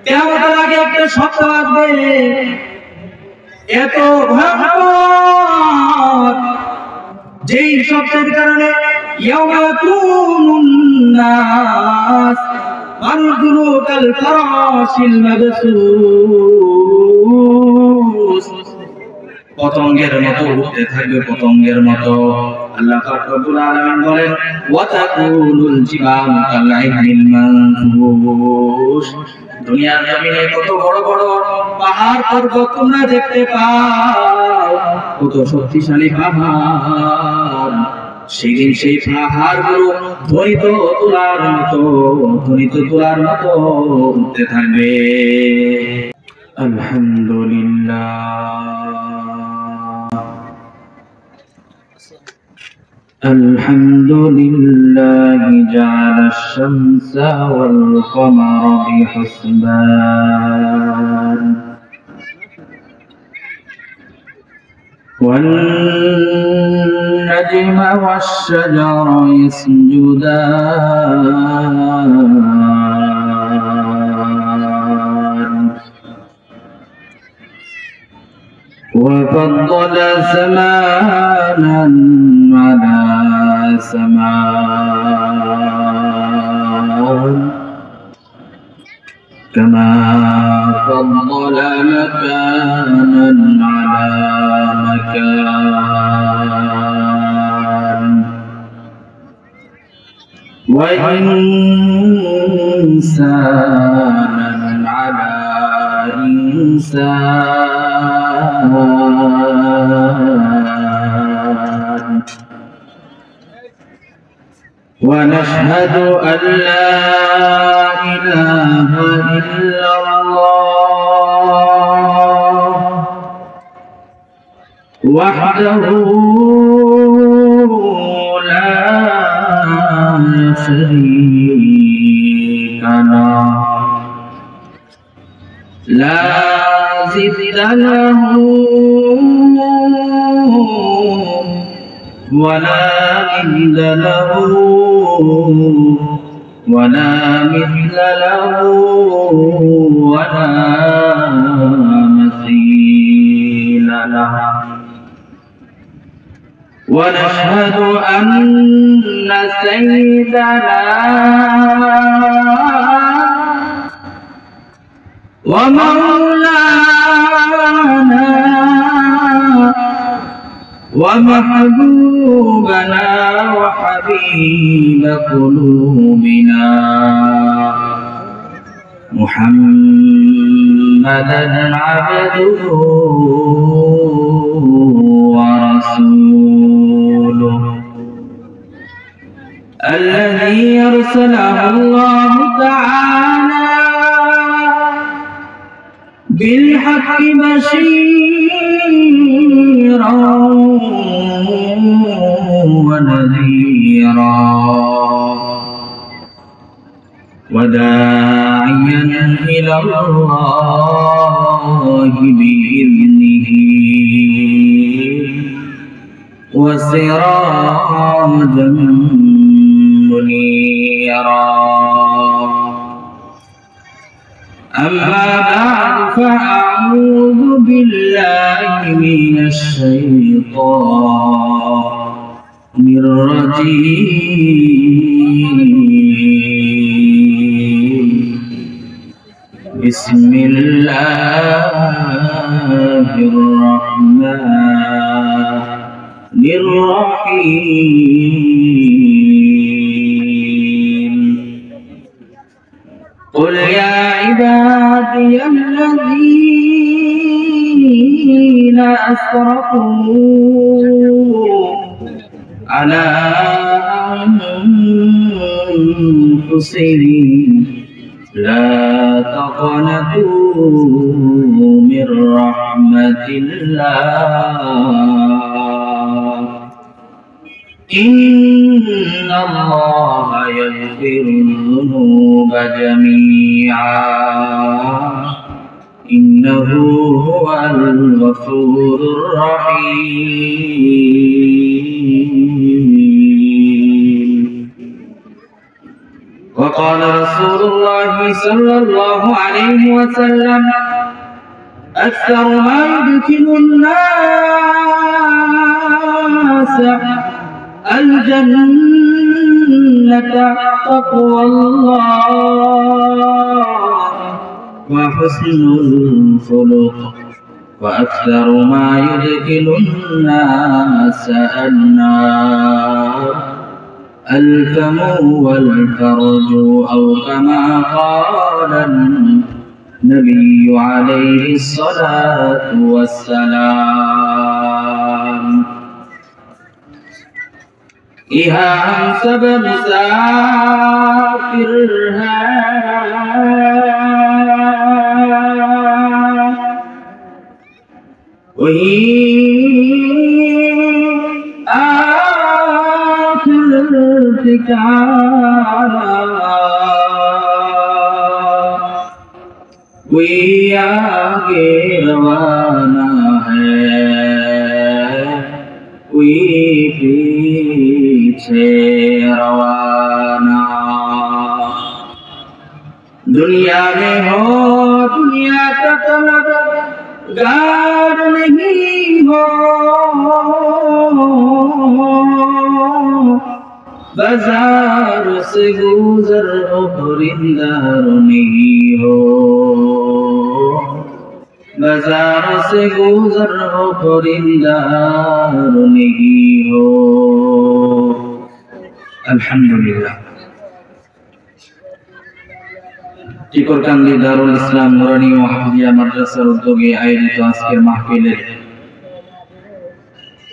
কিয়ামতের আগে একটা শব্দ আসবে, এত ভয়ঙ্কর, যেই শব্দের কারণে ইয়াউমা ইয়াকুনুন নাস মানুষগুলো কাল ফারাশিল মাবসুস, পতঙ্গের মতো উঠতে থাকবে, পতঙ্গের মতো। আল্লাহ পাক রব্বুল আলামিন বলেন ওয়া তাকুলুল জিবালু কালআইনিল মানফুশ, দুনিয়ার জমিনে কত বড় বড় পাহাড় পর্বত তোমরা দেখতে পাও, কত শক্তিশালী পাহাড়, সেদিন সেই পাহাড়গুলো ধ্বনিত তুলার মতো উঠতে থাকবে। আলহামদুলিল্লাহ জাআলা আশ-শামসা ওয়াল কমারা বিহুসবান والنجم والشجر يسجدان وفضل زمانا على زمان كما فضل مكانا على مكان وإنسانا على إنسان ونشهد أن لا إله إلا الله وحده لا شريك له لا ضد له ولا مثل له ولا مثل له ولا مثيل له ونشهد أن سيدنا ومولانا ومحبوبنا وحبيب قلوبنا محمدا عبده ورسوله الذي أرسله الله تعالى بالحق بشيرا ونذيرا وداعيا إلى الله بإذنه وسراجا منيرا. أما بعد فأعوذ بالله من الشيطان الرجيم. بسم الله الرحمن الرحيم. قل يا عبادي الذين أسرفوا على أنفسهم لا تقنطوا من رحمة الله إن الله يغفر الذنوب جميعا إنه هو الغفور الرحيم. وقال رسول الله صلى الله عليه وسلم أكثر ما يدخل الناس الجنة تقوى الله وحسن الخلق وأكثر ما يدخل الناس النار الفم والفرج أو كما قال النبي عليه الصلاة والسلام इहा हम सब मुसाफिर हैं वही आखिर ठिकाना कोई आगे रवाना है कोई पीछे रवाना दुनिया में हो दुनिया का तलबगार नहीं हो बाजार से गुजर हो परिंदार नहीं हो बाजार से गुजर हो परिंदार नहीं हो अल्हम्दुलिल्लाह টিকরকান্দি দারুল ইসলাম নুরানি ও হাফিজিয়া মাদ্রাসার উদ্যোগে আয়োজিত আজকের মাহফিলের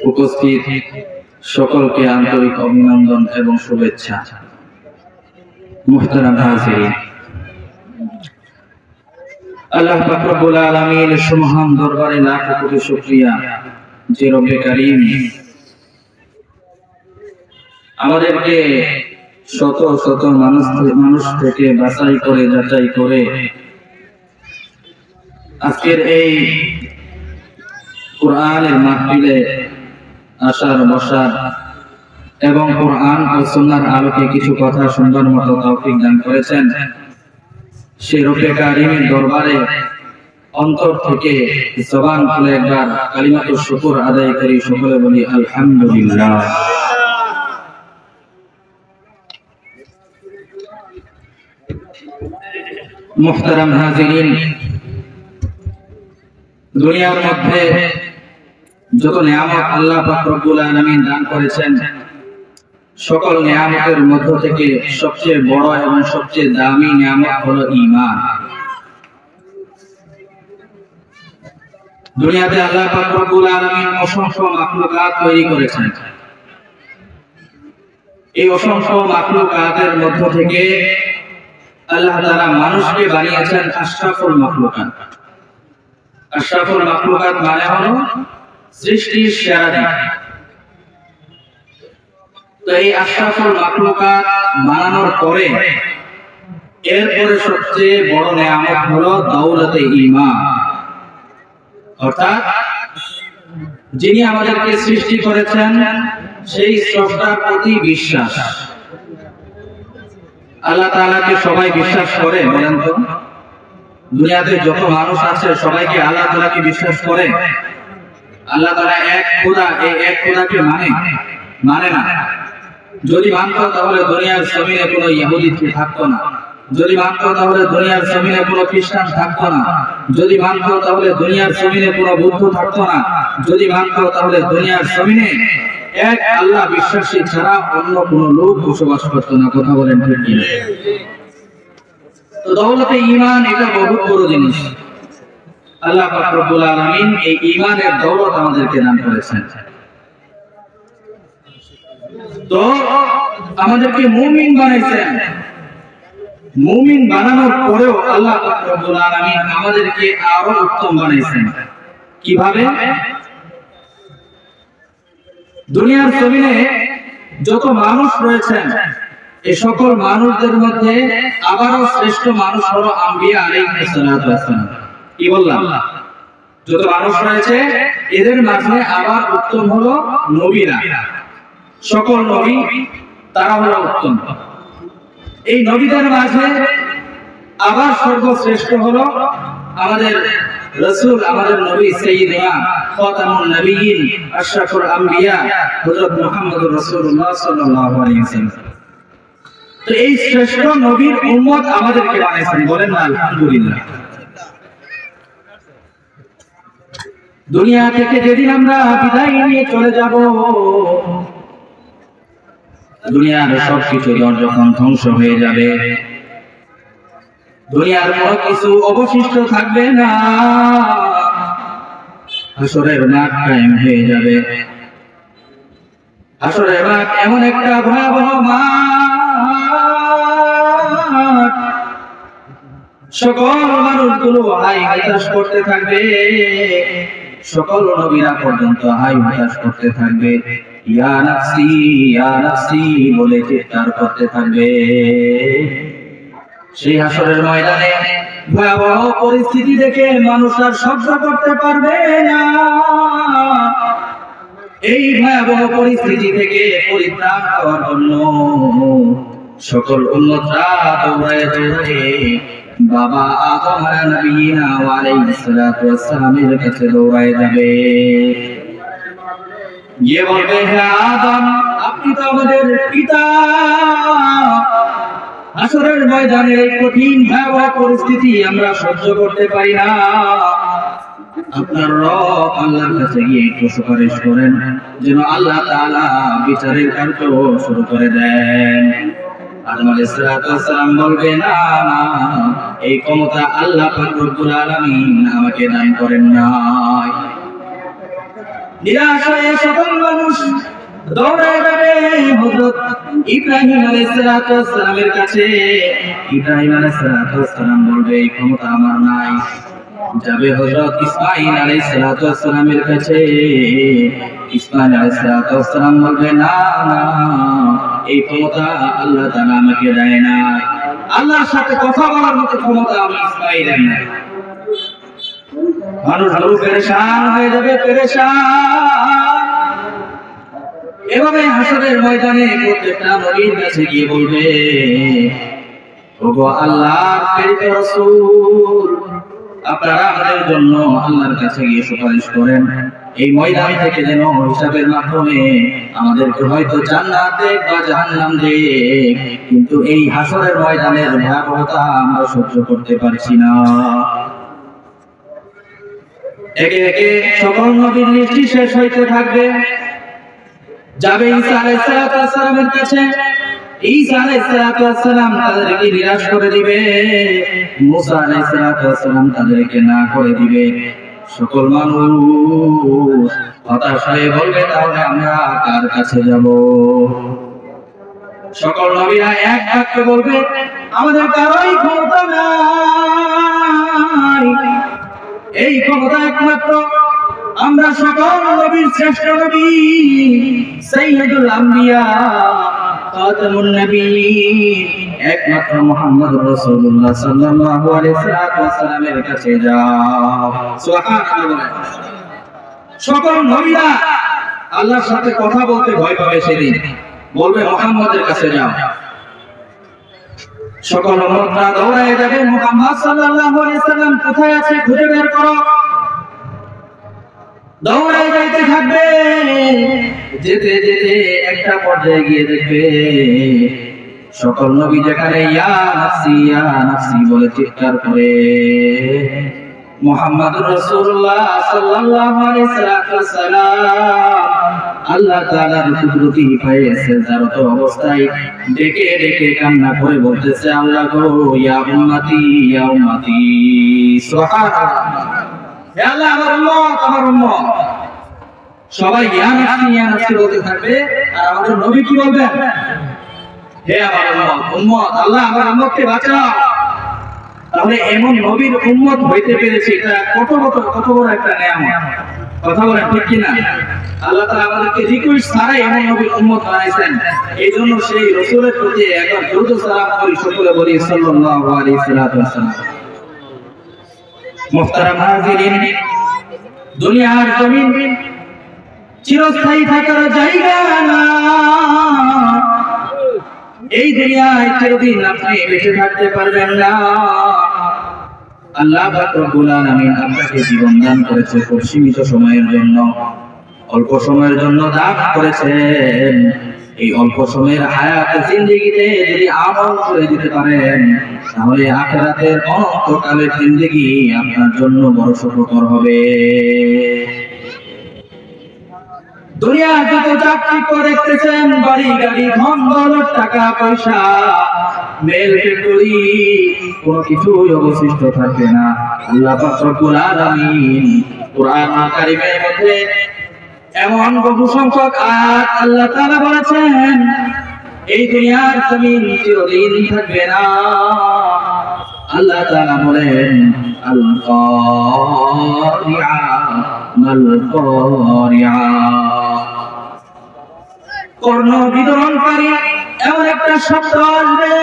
উপস্থিত সকলকে আন্তরিক অভিনন্দন এবং শুভেচ্ছা মুহতারাম হাজিরিন আল্লাহ পাক রব্বুল আলামিনের সুমহান দরবারে লাখ কোটি শুকরিয়া যে রব্বে কারীম আমাদেরকে শত শত মানুষ থেকে বাছাই করে যাচাই করে আজকের এই কোরআনের মাহফিলে আসার বসার এবং কোরআন ও সুন্নাহর আলোকে কিছু কথা শুনবার মতো তৌফিক দান করেছেন সেই রব্বে কারীমের দরবারে অন্তর থেকে জবান খুলে একবার কালিমাতুশ শুকর আদায় করি সকলে বলি আলহামদুলিল্লাহ মুহতারাম হাজিরিন দুনিয়ার মধ্যে যত নিয়ামত আল্লাহ পাক রব্বুল আলামিন দান করেছেন সকল নিয়ামতের মধ্য থেকে সবচেয়ে বড় এবং সবচেয়ে দামি নিয়ামত হলো ঈমান দুনিয়াতে আল্লাহ পাক রব্বুল আলামিন অসংখ্য মাখলুকাত তৈরি করেছেন এই অসংখ্য মাখলুকাতের মধ্য থেকে আল্লাহ তাআলা মানুষকে বানিয়েছেন আশরাফুল মাখলুকাত আশরাফুল মাখলুকাত মানে হলো সৃষ্টির সেরা জীব তো এই আশরাফুল মাখলুকাত বানানোর পরে এরপরে সবচেয়ে বড় নিয়ামত হলো দৌলতে ঈমান অর্থাৎ যিনি আমাদেরকে সৃষ্টি করেছেন সেই স্রষ্টার প্রতি বিশ্বাস আল্লাহ তাআলাকে সবাই বিশ্বাস করে বলেন তো দুনিয়াতে যত মানুষ আছে সবাইকে আল্লাহ তাআলাকে বিশ্বাস করে আল্লাহ তাআলা এক খোদা এই এক খোদাকে মানে না যদি মানতো তাহলে দুনিয়ার জমিনে কোনো ইহুদি থাকতো না যদি মানতো তাহলে দুনিয়ার জমিনে কোনো খ্রিস্টান থাকতো না যদি মানতো তাহলে দুনিয়ার জমিনে কোনো বৌদ্ধ থাকতো না যদি মানতো তাহলে দুনিয়ার জমিনে এক আল্লাহ বিশ্বাসী ছাড়া অন্য কোনো লোক বসবাস করতো না কথা বলেন ঠিক কি তো দৌলতে ঈমান এটা বহুত বড় জিনিস আল্লাহ পাক রব্বুল আলামিন এই ঈমানের দৌলত আমাদেরকে দান করেছেন তো আমাদেরকে মুমিন বানাইছেন মুমিন বানানোর পরেও আল্লাহ পাক রব্বুল আলামিন আমাদেরকে আরো উত্তম বানাইছেন কিভাবে দুনিয়ার জমিনে যত মানুষ রয়েছেন এই সকল মানুষদের মধ্যে আবারও শ্রেষ্ঠ মানুষ হলো আম্বিয়া আলাইহিস সালাতু ওয়াস সালাম কি বললাম যত মানুষ রয়েছে এদের মাঝে আবার উত্তম হলো নবীরা সকল নবী তারা হলো উত্তম এই নবীদের মাঝে আবার সর্বশ্রেষ্ঠ হলো আমাদের রাসূল, আমাদের নবী সাইয়্যিদুনা খাতামুন নবিয়্যিন আশরাফুল আম্বিয়া হযরত মুহাম্মদুর রাসূলুল্লাহ সাল্লাল্লাহু আলাইহি ওয়াসাল্লাম। তো এই শ্রেষ্ঠ নবীর উম্মত আমাদেরকে বানাইছেন, বলেন না আলহামদুলিল্লাহ। দুনিয়া থেকে যেদিন আমরা বিদায় নিয়ে চলে যাব, দুনিয়ার সবকিছু যখন ধ্বংস হয়ে যাবে, দুনিয়ার কোনো কিছু অবশিষ্ট থাকবে না, হাসরের মাঠ কায়েম হয়ে যাবে। হাসরের মাঠ এমন একটা ভয়াবহ মাঠ, সকল মানুষগুলো হাই হতাশ করতে থাকবে, সকল নবীরা পর্যন্ত হাই হতাশ করতে থাকবে, ইয়া নাফসি বলে চিৎকার করতে থাকবে। সেই হাসরের ময়দানে ভয়াবহ পরিস্থিতি দেখে মানুষ আর সহ্য করতে পারবে না। এই ভয়াবহ পরিস্থিতি থেকে পরিত্রাণ পাওয়ার জন্য সকল উম্মতরা দৌড়ে দৌড়ে বাবা আদম নবীনা আলাইহিস সালাতু ওয়াস সালামের কাছে দৌড়ায় যাবে, গিয়ে বলবে, হে আদম, আপনি তো আমাদের পিতা, হাসরের ময়দানের এই কঠিন ভয়াবহ পরিস্থিতি আমরা সহ্য করতে পারি না, আপনার রব আল্লাহর কাছে গিয়ে একটু সুপারিশ করেন যেন আল্লাহ তাআলা বিচারের কার্য শুরু করে দেন। আদম আলাইহিস সালাম বলবে, না না, এই ক্ষমতা আল্লাহ পাক রব্বুল আলামিন আমাকে দান করেন নাই। নিরাশ হয়ে সকল মানুষ দৌড়ে যাবে হযরত ইব্রাহিম আলাইহিস সালামের কাছে। ইব্রাহিম আলাইহিস সালাম বলবে, এই ক্ষমতা আমার নাই। যাবে হযরত ইসমাঈল আলাইহিস সালামের কাছে। ইসমাঈল আলাইহিস সালাম বলবে, না না, এই ক্ষমতা আল্লাহ তাআলা আমাকে দেয় না, আল্লাহর সাথে কথা বলার মতো ক্ষমতা আমি ইসমাঈলের নাই। মানুষ পেরেশান হয়ে যাবে, পেরেশান। এভাবে হাসরের ময়দানে প্রত্যেকটা নবীর কাছে গিয়ে বলবে, ওগো আল্লাহর প্রেরিত রাসূল, আপনারা আমাদের জন্য আল্লাহর কাছে গিয়ে সুপারিশ করেন, এই ময়দান থেকে যেন হিসাবের মাধ্যমে আমাদেরকে হয়তো জান্নাত দেখ বা জাহান্নাম দেখ, কিন্তু এই হাসরের ময়দানের ভয়াবহতা আমরা সহ্য করতে পারছি না। একে একে সকল নবীর লিস্ট শেষ হইতে থাকবে। যাবে ঈসা আলাইহিস সালামের কাছে। ঈসা আলাইহিস সালাম তাদেরকে নিরাশ করে দিবে, মুসা আলাইহিস সালাম তাদেরকে না করে দিবে। সকল মানুষ হতাশ হয়ে বলবে, তাহলে আমরা কার কাছে যাব? সকল নবীরা এক বাক্যে বলবে, আমাদের কারোই ক্ষমতা নাই, এই ক্ষমতা একমাত্র আমরা সকল নবীর শ্রেষ্ঠ নবী সাইয়্যিদুল আম্বিয়া খাতামুন নবিয়্যিন একমাত্র মুহাম্মদুর রাসূলুল্লাহ সাল্লাল্লাহু আলাইহি ওয়াসাল্লামের কাছে যাও। সুবহানাল্লাহ। সকল নবীরা আল্লাহর সাথে কথা বলতে ভয় পাবে সেদিন, বলবে মুহাম্মদের কাছে যাও। সকল উম্মতরা দৌড়ায় যাবে, মুহাম্মদ সাল্লাল্লাহু আলাইহি ওয়াসাল্লাম কোথায় আছে খুঁজে বের করো। দৌড়ায় যাইতে থাকবে, যেতে যেতে একটা পর্যায়ে গিয়ে দেখবে সকল নবী যেখানে ইয়া নাফসি বলে চিৎকার করে মুহাম্মদুর রাসূলুল্লাহ সাল্লাল্লাহু আলাইহি ওয়াসাল্লাম আল্লাহ তাআলার কুদরতি পায়ে সেজদারত অবস্থায় ডেকে ডেকে কান্না করে বলতেছে, আল্লাহ গো, ইয়া উম্মতি সুবহানাল্লাহ। হে আল্লাহ, আমার উম্মত সবাই ইয়া নাফসি বলতে থাকবে, আর আমাদের নবী কি বলবেন? হে আমার উম্মত, আল্লাহ আমার উম্মতকে বাঁচাও। তাহলে এমন নবীর উম্মত হইতে পেরেছে, এটা কত বড় একটা নিয়ামত। কথা বলেন ঠিক কিনা? আল্লাহ তাআলা আমাদেরকে রিকোয়েস্ট ছাড়াই এমন নবীর উম্মত বানাইছেন। এইজন্য সেই রাসূলের প্রতি একবার দরুদ ও সালাম করি, সকলে বলি সাল্লাল্লাহু আলাইহি ওয়াসাল্লাম। মুহতারাম হাজিরিন, দুনিয়ার জমিন চিরস্থায়ী থাকার জায়গা না। এই দুনিয়ায় চিরদিন আপনি বেঁচে থাকতে পারবেন না। আল্লাহ পাক রব্বুল আলামিন আপনাকে জীবন দান করেছে খুব সীমিত সময়ের জন্য, অল্প সময়ের জন্য দান করেছেন। এই অল্প সময়ের হায়াত জিন্দেগিতে যদি আমল করে দিতে পারেন, তাহলে আখিরাতের অনন্তকালের জিন্দেগি আপনার জন্য বড় সুখকর হবে। দুনিয়া যত চাকরি করে দেখতেছেন, বাড়ি গাড়ি ধন দৌলত টাকা পয়সা মেল পেট্রোলি কোনো কিছুই অবশিষ্ট থাকবে না। আল্লাহ পাক রব্বুল আলামিন কুরআন কারীমের মধ্যে এমন বহু সংখ্যক আয়াত আল্লাহ তাআলা বলেছেন, এই দুনিয়ার জমিন চিরদিন থাকবে না। আল্লাহ তাআলা বলেন, আল কারিআ মাল কারিআ, কর্ণ বিদরণকারী এমন একটা শব্দ আসবে,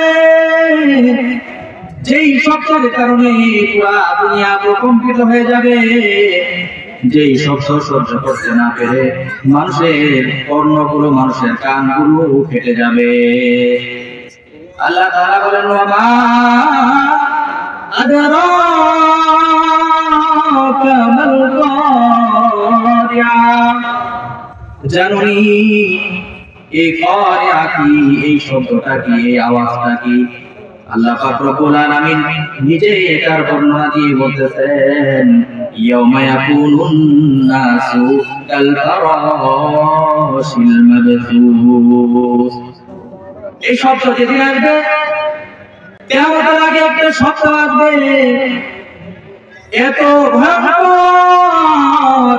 যেই শব্দের কারণে পুরা দুনিয়া প্রকম্পিত হয়ে যাবে। যেই শব্দ সহ্য করতে না পেরে মানুষের কর্ণগুলো, মানুষের কানগুলো ফেটে যাবে। আল্লাহ তাআলা বলেন, ওয়া আদরাকা মাল কারিআ, জানুনি এই কারিআ কি, এই শব্দটা কি, এই আওয়াজটা কি। আল্লাহ পাক রব্বুল আলামিন নিজে এটার বর্ণনা দিয়ে বলতেছেন, ইয়াউমা ইয়াকুনুন নাসু কাল ফারাশিল মাবথুস। এই শব্দ যেদিন আসবে, কিয়ামতের আগে একটা শব্দ আসবে এত ভয়ঙ্কর,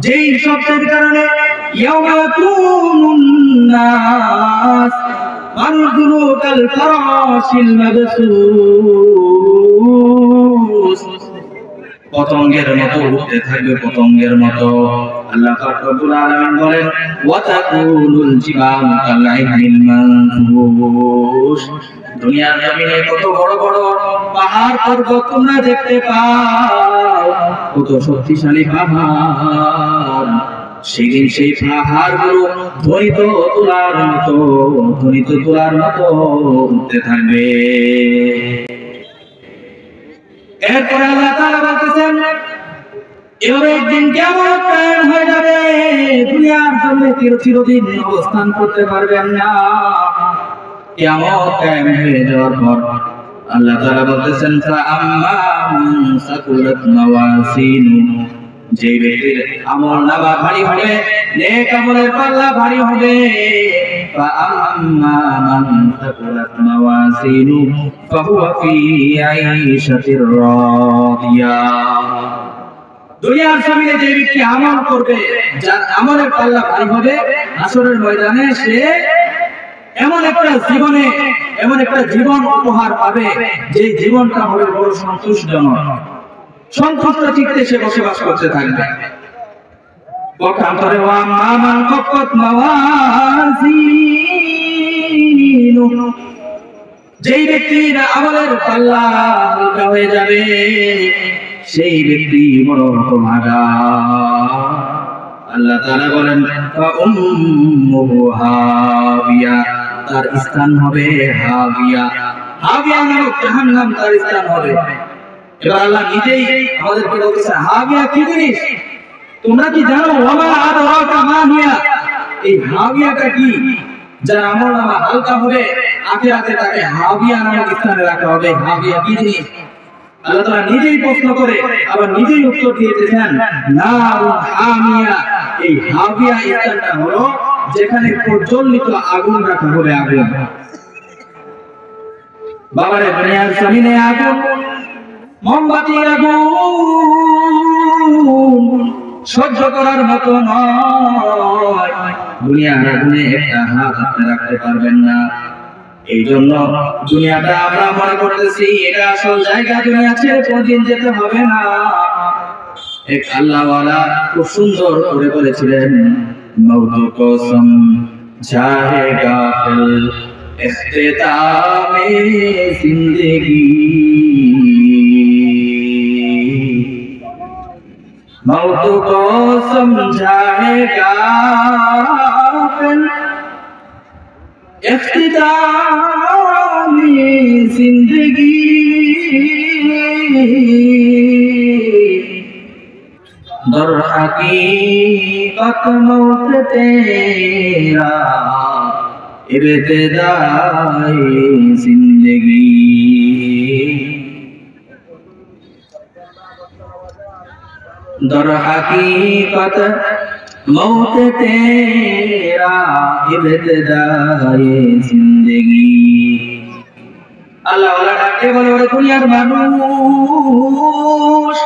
যেই শব্দের কারণে ইয়াউমা ইয়াকুনুন নাস, মানুষগুলো কাল ফারাশিল মাবথুস, পতঙ্গের মতো উঠতে থাকবে, পতঙ্গের মতো। আল্লাহ পাক রব্বুল আলামিন বলেন, ওয়া তাকুলুল জিবালু কাল আইনিল মানফুস, দুনিয়ার জমিনে কত বড় বড় পাহাড় পর্বত তোমরা দেখতে পাও, কত শক্তিশালী পাহাড়, সেদিন সেই পাহাড়গুলো ধ্বনিত তুলার মতো উঠতে থাকবে। এরপরে আল্লাহ তাআলা বলতেছেন, এভাবে একদিন কিয়ামত কায়েম হয়ে যাবে, দুনিয়ার জমিনে চিরদিন অবস্থান করতে পারবেন না। কিয়ামত কায়েম হয়ে যাওয়ার পর আল্লাহ তাআলা বলতেছেন, ফাআম্মা মান সাকুলাত মাওয়াজিনু, যে ব্যক্তির আমলনামা ভারী হবে, নেক আমলের পাল্লা ভারী হবে, ফাআম্মা মান সাকুলাত মাওয়াজিনু ফাহুয়া ফি আইশাতির রাদিয়া, দুনিয়ার জমিনে যে ব্যক্তি আমল করবে, যার আমলের পাল্লা ভারী হবে, হাসরের ময়দানে সে এমন একটা জীবন উপহার পাবে, যে জীবনটা হবে বড় সন্তুষ্টজনক, সন্তুষ্ট চিত্তে সে বসবাস করতে থাকবে। পক্ষান্তরে ওয়া মান খাফাত মাওয়াজিনু, যেই ব্যক্তির আমলের পাল্লা হালকা হয়ে যাবে, সেই ব্যক্তি বড় হতভাগা। আল্লাহ তাআলা বলেন, ফাউম্মুহু হাবিয়া, তার স্থান হবে হাবিয়া, হাবিয়া নামক জাহান্নাম তার স্থান হবে। এবার আল্লাহ নিজেই আমাদেরকে বলতেছে, হাবিয়া কি জিনিস তোমরা কি জানো? ওয়া আদরাকা মা হিয়া, এই হাবিয়াটা কি? যার আমলনামা হালকা হবে, আখিরাতে তাকে হাবিয়া নামক স্থানে রাখা হবে। হাবিয়া কি জিনিস? আল্লাহ তাআলা নিজেই প্রশ্ন করে আবার নিজেই উত্তর দিয়েছেন, নারুন হামিয়া, এই হাবিয়া স্থানটা হলো যেখানে প্রজ্বলিত আগুন রাখা হবে। আগুন বাবারে, দুনিয়ার জমিনে আগুন, মোমবাতির আগুন সহ্য করার মতো নয়। দুনিয়ার আগুনে একটা হাত আপনি রাখতে পারবেন না। এই জন্য দুনিয়াটা আমরা মনে করতেছি এটা আসল জায়গা, দুনিয়া ছেড়ে কোনদিন যেতে হবে না। এক আল্লাহওয়ালা খুব সুন্দর করে বলেছিলেন, মওত কসম জায়েগা ফিল ইখতিতামে জিন্দেগি, मौत को समझाएगा फिर इख्तिताम इंतजामी जिंदगी दर हकीकत मौत तेरा इब्तिदाई जिंदगी दर हकीकत मौत तेरा इब्तिदाई जिंदगी अल्लाह वाला डाके बोले ওরে দুনিয়ার মানুষ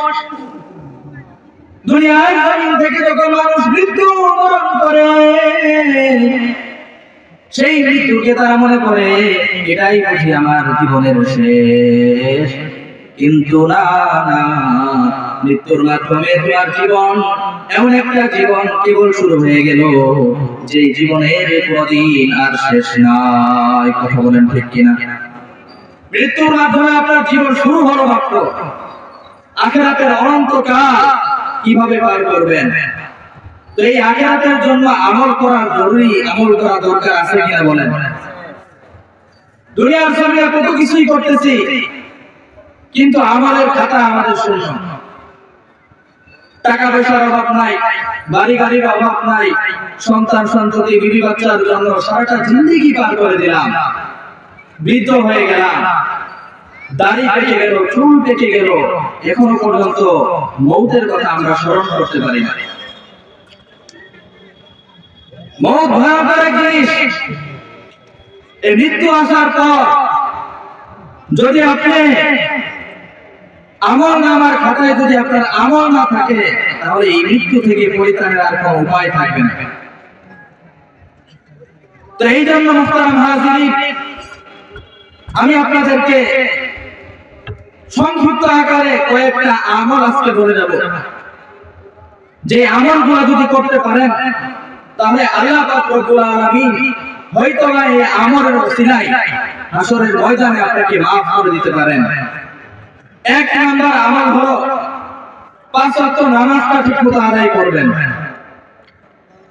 দুনিয়ার জমিন থেকে যখন মানুষ মৃত্যু বরণ করে সেই মৃত্যুকে তারা মনে করে এটাই বুঝি আমার জীবনের শেষ কিন্তু না না মৃত্যুর মাধ্যমে তোমার জীবন এমন একটা জীবন কেবল শুরু হয়ে গেল যে জীবনের কোনদিন আর শেষ নাই কথা বলেন ঠিক কিনা মৃত্যুর মাধ্যমে আপনার জীবন শুরু হলো মাত্র আখিরাতের অনন্তকাল কিভাবে পার করবেন তো এই আখিরাতের জন্য আমল করার জরুরি আমল করা দরকার আছে কিনা বলেন দুনিয়ার জমিনে কত কিছুই করতেছি কিন্তু আমলের খাতা আমাদের শূন্য টাকা পয়সার অভাব নাই বাড়ি গাড়ির অভাব নাই সন্তান সন্ততি বিবি বাচ্চার জন্য সারাটা জিন্দেগি পার করে দিলাম বৃদ্ধ হয়ে গেলাম দাড়ি পেকে গেল চুল পেকে গেল এখনো পর্যন্ত মৌতের কথা আমরা স্মরণ করতে পারি না মৌত ভয়ঙ্কর এক জিনিস এই মৃত্যু আসার পর যদি আপনি আমল নামার খাতায় যদি আপনার আমল না থাকে তাহলে এই মৃত্যু থেকে পরিত্রাণের আর কোনো উপায় থাকবে না তো এই জন্য মুহতারাম হাজিরিন আমি আপনাদেরকে সংক্ষিপ্ত আকারে কয়েকটা আমল আজকে বলে যাব যে আমলগুলো যদি করতে পারেন তাহলে আল্লাহ পাক রব্বুল আলামিন হয়তো এই আমলের ওসিলায় হাসরের ময়দানে আপনাকে maaf করে দিতে পারেন এক নাম্বার আমল হলো পাঁচ ওয়াক্ত নামাজটা ঠিকমতো আদায় করবেন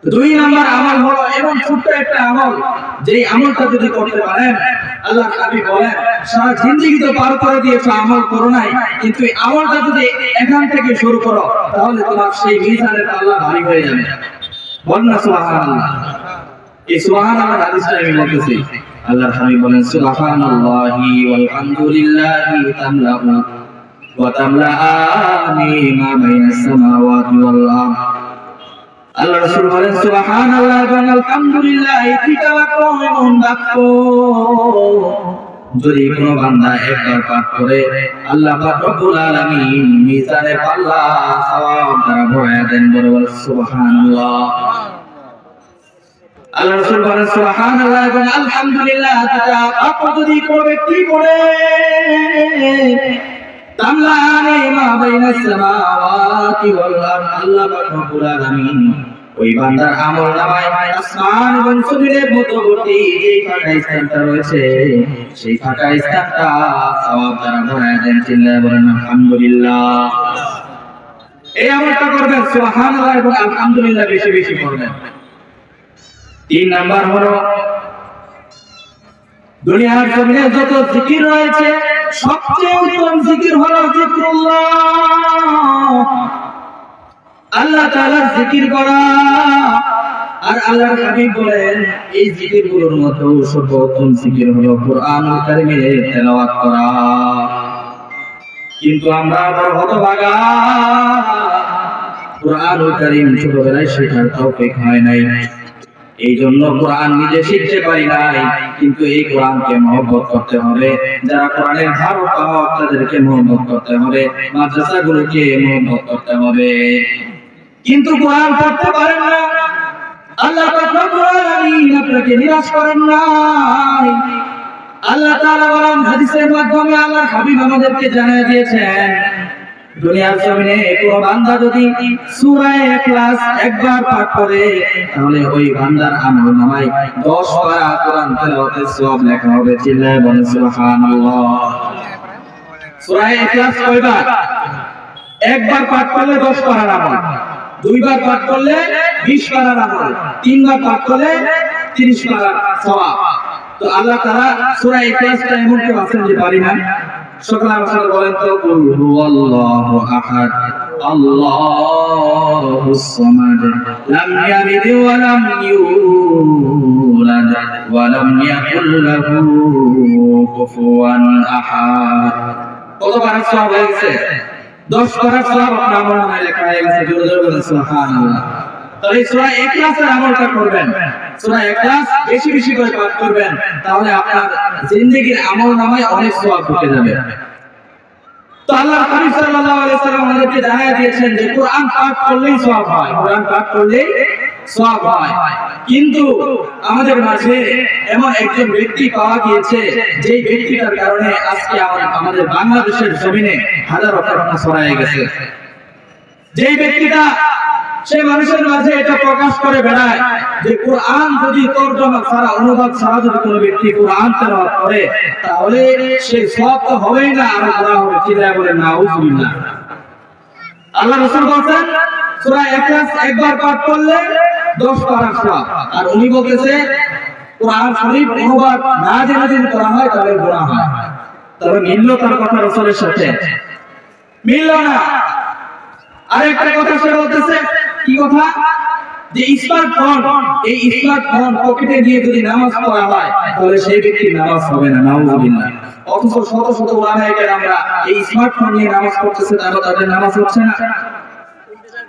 দুই নাম্বার আমল হলো এমন ছোট্ট একটা আমল যে আমলটা যদি করতে পারেন আল্লাহর হাবিব বলেন সারা জিন্দেগি তো পার করে দিয়েছো আমল করো নাই কিন্তু এই আমলটা যদি এখান থেকে শুরু করো তাহলে তোমার সেই মিজানের পাল্লা ভারী হয়ে যাবে বলেন না সুবহানাল্লাহ এই সুবহানাল্লাহ হাদিসটা আমি বলতেছি আল্লাহর হাবিব বলেন সুবহানাল্লাহি ওয়াল হামদুলিল্লাহি তামলাউ ওয়া তামলাআনি মা বাইনাস সামাওয়াতি ওয়াল আরদ আল্লাহ রাসূল বলেন সুবহানাল্লাহ ওয়া আলহামদুলিল্লাহ এটা কোন বাক্য যদি কোনো বান্দা একবার পাঠ করে আল্লাহ পাক রব্বুল আলামিন মিজানের পাল্লা সওয়াব দ্বারা ভরায় দেন বলে সুবহানাল্লাহ আল্লাহ রাসূল বলেন সুবহানাল্লাহ এবং আলহামদুলিল্লাহ এটা বাক্য যদি কোনো ব্যক্তি পড়ে তামলানি মা বাইনাস সামাওয়াতি ওয়াল আরদ আল্লাহ পাক রব্বুল আলামিন ওই বান্দার আমলনামায় আসমান এবং জমিনের মধ্যবর্তী যে ফাঁকা স্থানটা রয়েছে সেই ফাঁকা স্থানটা সওয়াব দ্বারা ভরায় দেন চিল্লায়ে বলেন আলহামদুলিল্লাহ এই আমলটা করবেন সুবহানাল্লাহ এবং আলহামদুলিল্লাহ বেশি বেশি করবেন তিন নাম্বার হলো দুনিয়ার জমিনে যত জিকির রয়েছে সবচেয়ে উত্তম জিকির হলো জিকরুল্লাহ আল্লাহ তাআলার জিকির করা আর আল্লাহর হাবিব বলেন এই জিকিরগুলোর মধ্যে সর্বোত্তম জিকির হলো কুরআনুল কারীমের তেলাওয়াত করা কিন্তু আমরা আবার হতভাগা কুরআনুল কারীম ছোটবেলায় শেখার তৌফিক হয় নাই এই জন্য কোরআন নিজে শিখতে পারি নাই কিন্তু এই কোরআনকে মহব্বত করতে হবে যারা কোরআনের ধারক বাহক তাদেরকে মহব্বত করতে হবে মাদ্রাসাগুলোকে মহব্বত করতে হবে কিন্তু কোরআন পড়তে পারেন না আল্লাহ পাক রব্বুল আলামিন আপনাকে নিরাশ করেন নাই আল্লাহ তাআলা বলেন হাদিসের মাধ্যমে আল্লাহর হাবিব আমাদেরকে জানিয়ে দিয়েছেন দুনিয়ার জমিনে কোন বান্দা যদি সূরা ইখলাস একবার পাঠ করে তাহলে ওই বান্দার আমলনামায় 10 পারা কোরআন তেলাওয়াতের সওয়াব লেখা হবে চিল্লায়ে বলেন সুবহানাল্লাহ সূরা ইখলাস কয়বার একবার পাঠ করলে 10 পারার আমল দুইবার পাঠ করলে 20 পারার আমল তিনবার পাঠ করলে 30 পারার সওয়াব তো আল্লাহ তাআলা সূরা ইখলাসটা এমন কেউ আছেন যে পারি না? সকলে আমার বলেন তো, কুল হুয়াল্লাহু আহাদ আল্লাহুস সামাদ লাম ইয়ালিদ ওয়া লাম ইউলাদ ওয়া লাম ইয়াকুল লাহু কুফুয়ান আহাদ। কত বার সওয়াব হয়ে গেছে? 10 বার সওয়াব আপনার আমলনামায় লেখা হয়ে গেছে। জোরে জোরে বলেন সুবহানাল্লাহ। তাহলে সূরা ইখলাসের আমলটা করবেন, সূরা ইখলাস বেশি বেশি করে পাঠ করবেন, তাহলে আপনার জিন্দেগীর আমলনামায় অনেক সওয়াব ঢুকে যাবে। তো আল্লাহর হাবিব সাল্লাল্লাহু আলাইহি ওয়াসাল্লাম আমাদেরকে জানিয়ে দিয়েছেন যে কোরআন পাঠ করলেই সওয়াব হয়, কোরআন পাঠ করলেই সওয়াব হয়। কিন্তু আমাদের মাঝে এমন একজন ব্যক্তি পাওয়া গিয়েছে যে ব্যক্তিটার কারণে আজকে আমাদের বাংলাদেশের জমিনে হাজারো ঘটনা ছড়ায় গেছে। যে ব্যক্তিটা সে মানুষের মাঝে এটা প্রকাশ করে বেড়ায় যে কোরআন যদি তরজমা ছাড়া, অনুবাদ ছাড়া যদি কোনো ব্যক্তি কোরআন তেলাওয়াত করে তাহলে সে সওয়াব তো হবেই না, আরো গুনাহ হবে। চিল্লায়ে বলেন নাউজুবিল্লাহ। আল্লাহ রাসূল বলেন সূরা ইখলাস একবার পাঠ করলে 10 পারা সওয়াব। আর উনি বলেছে কোরআন শরীফ অনুবাদ না জেনে যদি করা হয় তাহলে গুনাহ হয়। তবে মিলল তার কথা রাসূলের সাথে? মিলল না। আরেকটা কথা সে বলতেছে, কি কথা? যে স্মার্টফোন, এই স্মার্টফোন পকেটে নিয়ে যদি নামাজ পড়া হয় তাহলে সেই ব্যক্তির নামাজ হবে না, নাউজুবিল্লাহ। অথচ শত শত উলামায়ে কেরামরা এই স্মার্টফোন নিয়ে নামাজ পড়তেছে, তাদের নামাজ হচ্ছে না।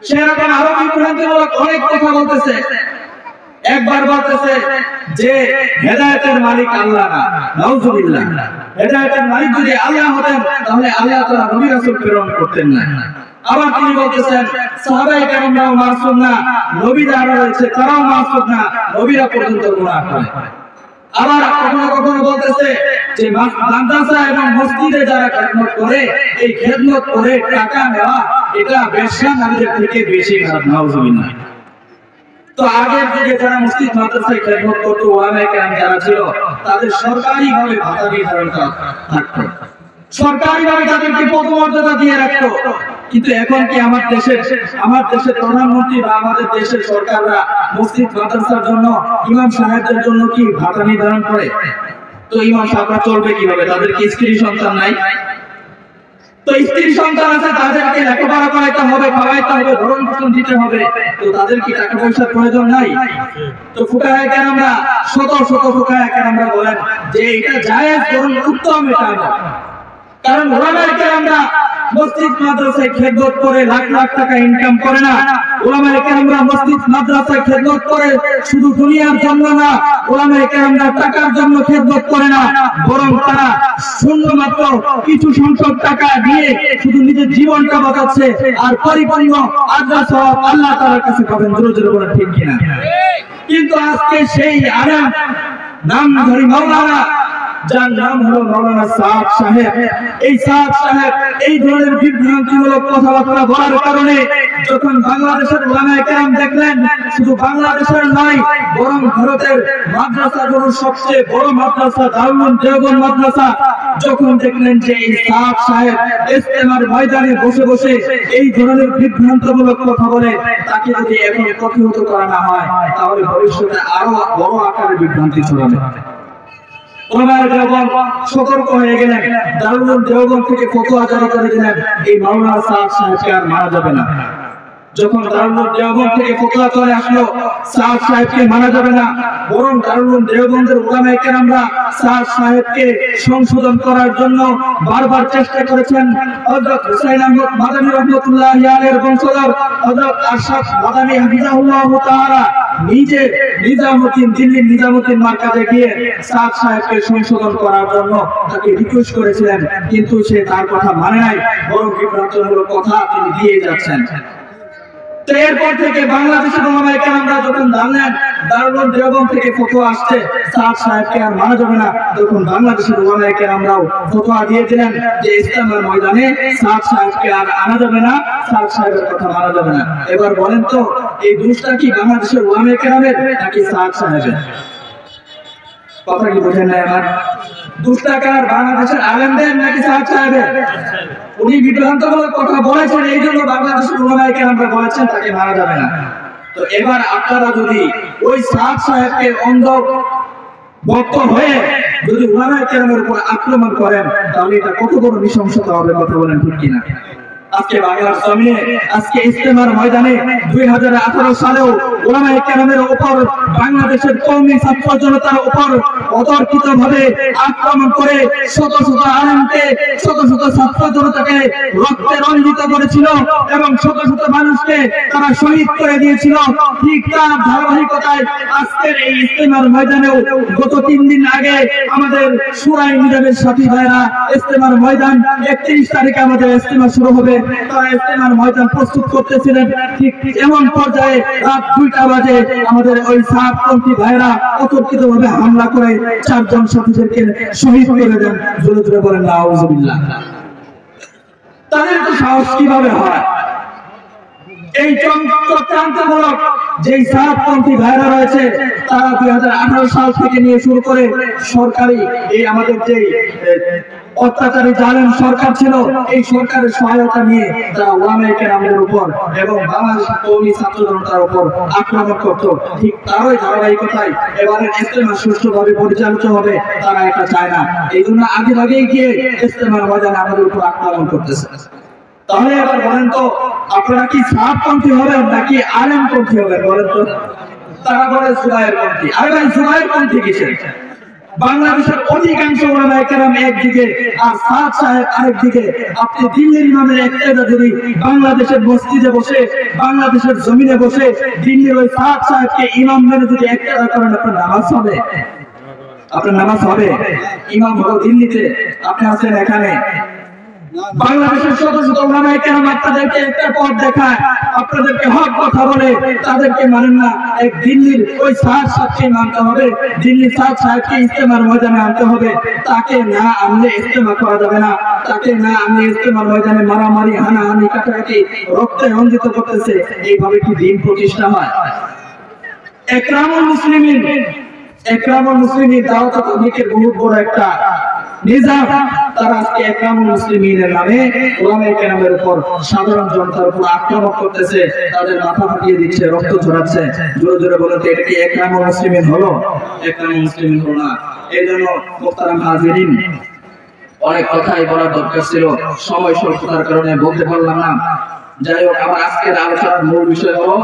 সেরকম আরো বিভ্রান্তিমূলক অনেক কথা বলতেছে। একবার বলতেছে যে হেদায়েতের মালিক আল্লাহ না, নাউজুবিল্লাহ। হেদায়েতের মালিক যদি আল্লাহ হতেন তাহলে আল্লাহ তাআলা নবী রাসূল প্রেরণ করতেন না। আবার তিনি বলতেছেন সাহাবায়ে কেরামরাও মাসুম না, নবী যারা রয়েছে তারাও মাসুম না, নবীরা পর্যন্ত গুনাহ করে। আবার কখনো কখনো বলতেছে যে মাদ্রাসা এবং মসজিদে যারা খেদমত করে, এই খেদমত করে টাকা নেওয়া এটা বেশ্যা নারীদের থেকে বেশি খারাপ, নাউজুবিল্লাহ। তো আগের যুগে যারা মসজিদ মাদ্রাসায় খেদমত করতো, ওলামায়ে কেরাম যারা ছিল, তাদের সরকারিভাবে ভাতা নির্ধারণ থাকতো, সরকারিভাবে তাদেরকে পদমর্যাদা দিয়ে রাখতো। কিন্তু এখন কি আমার দেশের প্রধানমন্ত্রী বা আমাদের দেশের সরকাররা মসজিদ মাদ্রাসার জন্য, ইমাম সাহেবদের জন্য কি ভাতা নির্ধারণ করে? তো ইমাম সাহেবরা চলবে কিভাবে? তাদের কি স্ত্রী সন্তান নাই? তো স্ত্রী সন্তান আছে, তাদেরকে লেখাপড়া করাইতে হবে, খাওয়াইতে হবে, ভরণ পোষণ দিতে হবে। তো তাদের কি টাকা পয়সার প্রয়োজন নাই? তো ফুকাহায়ে কেরামরা, শত শত ফুকাহায়ে কেরামরা বলেন যে এটা জায়েজ, বরং উত্তম এটা। কারণ উলামায়ে কেরামরা মসজিদ মাদ্রাসায় খেদমত করে লাখ লাখ টাকা ইনকাম করে না। উলামায়ে কেরামরা মসজিদ মাদ্রাসায় খেদমত করে শুধু দুনিয়ার জন্য না, উলামায়ে কেরামরা টাকার জন্য খেদমত করে না, বরং তারা শুধুমাত্র কিছু সংখ্যক টাকা দিয়ে শুধু নিজের জীবনটা বাঁচাচ্ছে, আর পরিপূর্ণ আল্লাহ সওয়াব আল্লাহ তাআলার কাছে পাবেন। জোরে জোরে বলেন ঠিক কিনা? কিন্তু আজকে সেই আলেম নামধারী মাওলানা, যার নাম হলো মাওলানা সাদ সাহেব, এই সাদ সাহেব এই ধরনের বিভ্রান্তিমূলক কথাবার্তা বলার কারণে যখন বাংলাদেশের উলামায়ে কেরাম দেখলেন, শুধু বাংলাদেশের নয় বরং ভারতের মাদ্রাসাগুলোর সবচেয়ে বড় মাদ্রাসা দারুল দেওবন্দ মাদ্রাসা, যখন দেখলেন যে এই সাদ সাহেব ইস্তেমার ময়দানে বসে বসে এই ধরনের বিভ্রান্তিমূলক কথা বলে, তাকে যদি এখন প্রতিহত করা না হয় তাহলে ভবিষ্যতে আরো বড় আকারে বিভ্রান্তি ছড়াবে। উলামায়ে দেওবন্দ সতর্ক হয়ে গেলেন, দারুল দেওবন্দ থেকে ফতোয়া জারি করে দিলেন এই মাওলানা সাদ সাহেবকে আর মারা যাবে না। যখন দারুল দেওবন্দ থেকে ফতোয়া চলে আসলো সাদ সাহেবকে মানা যাবে না, বরং দারুল দেওবন্দের উলামায়ে কেরামরা সাদ সাহেবকে সংশোধন করার জন্য বারবার চেষ্টা করেছেন। হযরত হুসাইন আহমদ মাদানী রাহমাতুল্লাহি আলাইহির বংশধর হযরত আরশাদ মাদানী হাফিজাহুল্লাহু তাআলা নিজে দিল্লির নিজামুদ্দিন মার্কাজে গিয়ে সাদ সাহেবকে সংশোধন করার জন্য তাকে রিকোয়েস্ট করেছিলেন, কিন্তু সে তার কথা মানে নাই, বরং বিভ্রান্তমূলক কথা তিনি দিয়ে যাচ্ছেন। তো এরপর থেকে বাংলাদেশের উলামায়ে কেরামরা যখন জানলেন দারুল দেওবন্দ থেকে ফতোয়া আসছে সাদ সাহেবকে আর মানা যাবে না, তখন বাংলাদেশের উলামায়ে কেরামরাও ফতোয়া দিয়ে দিলেন যে ইসলামের ময়দানে সাদ সাহেবকে আর আনা যাবে না, সাদ সাহেবের কথা মানা যাবে না। এবার বলেন তো এই দোষটা কি বাংলাদেশের উলামায়ে কেরামের নাকি সাদ সাহেবের? কথা কি বোঝেন না? আমার দোষটা কার? বাংলাদেশের আলেমদের নাকি সাদ সাহেবের? উনি বিভ্রান্তমূলক কথা বলেছেন, এই জন্য বাংলাদেশের উলামায়ে কেরামরা বলেছেন তাকে মারা যাবে না। তো এবার আপনারা যদি ওই সাদ সাহেবকে অন্ধ বক্ত হয়ে যদি উলামায়ে কেরামের উপর আক্রমণ করেন তাহলে এটা কত বড় নৃশংসতা হবে, কথা বলেন ঠিক কিনা? আজকে বাংলার জমিনে, আজকে ইজতেমার ময়দানে 2018 সালেও উলামায়ে কেরামের উপর, বাংলাদেশের কওমি ছাত্র জনতার উপর অতর্কিতভাবে আক্রমণ করে শত শত আলেমকে, শত শত ছাত্র জনতাকে রক্তে রঞ্জিত করেছিল এবং শত শত মানুষকে তারা শহীদ করে দিয়েছিল। ঠিক তার ধারাবাহিকতায় আজকের এই ইজতেমার ময়দানেও গত 3 দিন আগে আমাদের সুরাই নিজামের সাথী ভাইরা ইজতেমার ময়দান 31 তারিখে আমাদের ইজতেমা শুরু হবে, তারা ইজতেমার ময়দান প্রস্তুত করতেছিলেন। ঠিক এমন পর্যায়ে রাত 2টা বাজে আমাদের ওই সাহাবপন্থী ভাইরা অতর্কিতভাবে হামলা করে 4 জন সাথীদেরকে শহীদ করে দেন। জোরে জোরে বলেন নাউজুবিল্লাহ। তাদের তো সাহস কিভাবে হয়? এই চক্রান্তমূলক যেই সাহাবপন্থী ভাইরা রয়েছে তারা 2018 সাল থেকে নিয়ে শুরু করে সরকারি এই আমাদের যে অত্যাচারী জালেম সরকার ছিল, এই সরকারের সহায়তা নিয়ে তারা উলামায়ে কেরামের উপর এবং বাংলাদেশ কওমি ছাত্র জনতার উপর আক্রমণ করত। ঠিক তারই ধারাবাহিকতায় এবারের ইজতেমা সুষ্ঠুভাবে পরিচালিত হবে তারা এটা চায় না, এই জন্য আগে আগেই গিয়ে ইজতেমার ময়দানে আমাদের উপর আক্রমণ করতেছে। তাহলে এবার বলেন তো আপনারা কি সাহাবপন্থী হবেন নাকি আলেমপন্থী হবেন বলেন তো? তারা বলে জুবায়েরপন্থী। আরে ভাই জুবায়েরপন্থী কিসের? বাংলাদেশের অধিকাংশ উলামায়ে কেরাম একদিকে আর সাদ সাহেব আরেকদিকে। আপনি দিল্লির ইমামের ইক্তেদা যদি বাংলাদেশের মসজিদে বসে, বাংলাদেশের জমিনে বসে দিল্লির ওই সাদ সাহেবকে ইমাম মেনে যদি ইক্তেদা করেন, আপনার নামাজ হবে? আপনার নামাজ হবে? ইমাম হলো দিল্লিতে, আপনি আছেন এখানে। বাংলাদেশের শত শত উলামায়ে কেরাম আপনাদেরকে একটা পথ দেখায়, আপনাদেরকে হক কথা বলে, তাদেরকে মানেন না। এক দিল্লির ওই সাদ সাহেবকে মানতে হবে, দিল্লির সাদ সাহেবকে ইজতেমার ময়দানে আনতে হবে। তাকে না আনলে ইজতেমা করা যাবে না, তাকে না আনলে ইজতেমার ময়দানে মারামারি, হানাহানি, কাটাকাটি, রক্তে রঞ্জিত করতেছে। এইভাবে কি দিন প্রতিষ্ঠা হয়? একরামুল মুসলিমিন দাওয়াত তাবলীগের বহুত বড় একটা নিজাম। তারা আজকে একরামুল মুসলিমিনের নামে উলামায়ে কেরামের উপর, সাধারণ জনতার উপর আক্রমণ করতেছে, তাদের মাথা ফাটিয়ে দিচ্ছে, রক্ত ঝরাচ্ছে। জোরে জোরে বলেন তো এটা কি একরামুল মুসলিমিন হলো? একরামুল মুসলিমিন হলো না। এই জন্য মুহতারাম হাজিরিন, অনেক কথাই বলার দরকার ছিল, সময় স্বল্পতার কারণে বলতে পারলাম না। যাই হোক, আমার আজকের আলোচনার মূল বিষয় হলো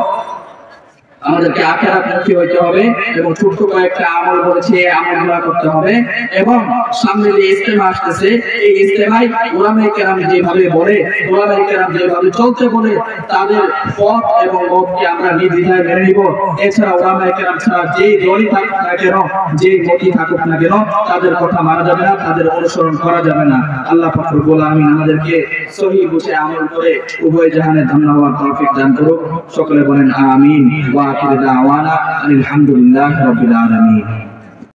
আমাদেরকে আখিরাতমুখী হইতে হবে এবং ছোট্ট কয়েকটা আমল বলেছি, এই আমলগুলো করতে হবে। এবং সামনে যে ইজতেমা আসতেছে, এই ইজতেমায় উলামায়ে কেরাম যেভাবে বলে, উলামায়ে কেরাম যেভাবে চলতে বলে, তাদের পথ এবং মতকে আমরা নির্দ্বিধায় মেনে নিব। এছাড়া উলামায়ে কেরাম ছাড়া যেই দলই থাকুক না কেন, যেই মতই থাকুক না কেন, তাদের কথা মানা যাবে না, তাদের অনুসরণ করা যাবে না। আল্লাহ পাক রব্বুল আমিন আমাদেরকে সহিহ বুঝে আমল করে উভয় জাহানে ধন্য হওয়ার তৌফিক দান করুক। সকলে বলেন আমিন। ওয়া আখিরু দাওয়ানা আলহামদুলিল্লাহি রাব্বিল আলামিন।